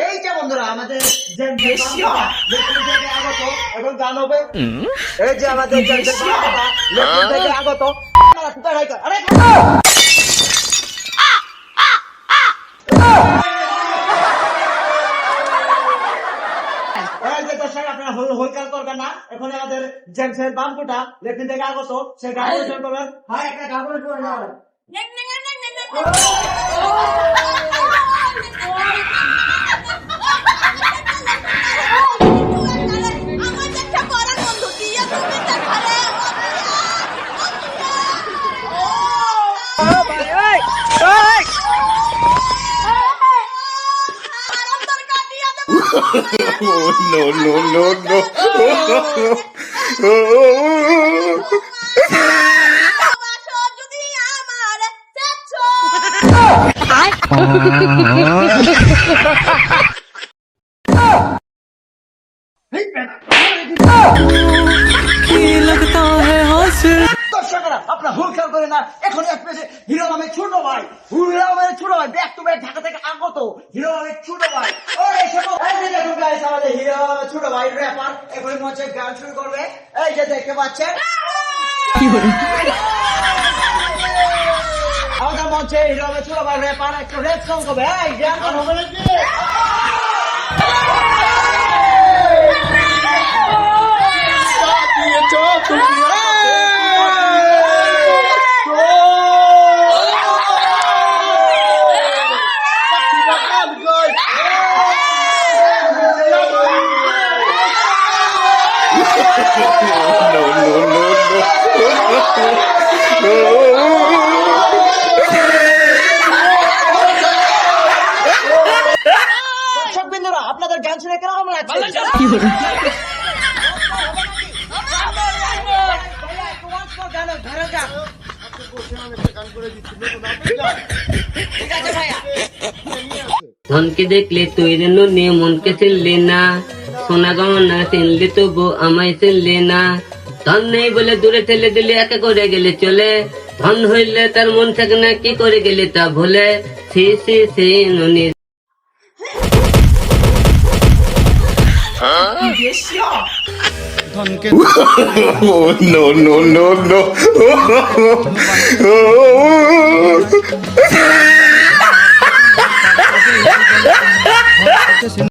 এই যে বন্ধুরা আমাদের এখন গান হবে। এই যে আমাদের থেকে আগত আরে আপনারা হইকার করবেন না। এখন আমাদের জেমসের বামকুটা লেফট থেকে আগত সে গান করবেন। হ্যাঁ একটা গান করে যাবেন। Oh, no, no, no, no. দর্শকরা আপনার ভুল খেয়াল করে না। এখন এক পেজে হিরো নামের ছোট ভাই, ব্যাক টু ব্যাক ঢাকা থেকে আগত হিরো নামের ছোট ভাই। আমাদের হিরো নামের ছোট ভাই র্যাপার এখন মঞ্চে গান শুরু করবে। এই যে দেখতে পাচ্ছেন আমাদের মঞ্চে হিরো নামের ছোট ভাই র্যাপার একটা রেপ সং করবে। এই গান হবে নাকি? No, no, no, no. দর্শক বিন্দুরা আপনাদের গান শুনে কেমন লাগছে? ধনকে দেখলে তুই নুনি মনকে চিনলি না, সোনা গহনা চিনলি তবু আমায় চিনলি না। ধন নেই বলে দূরে ঠেলে দিলি একা করে গেলে চলে, ধন হইলে তার মন থাকে না কি করে গেলি তা ভুলে। সি সি সি নুনি Oh, no, no, no, no.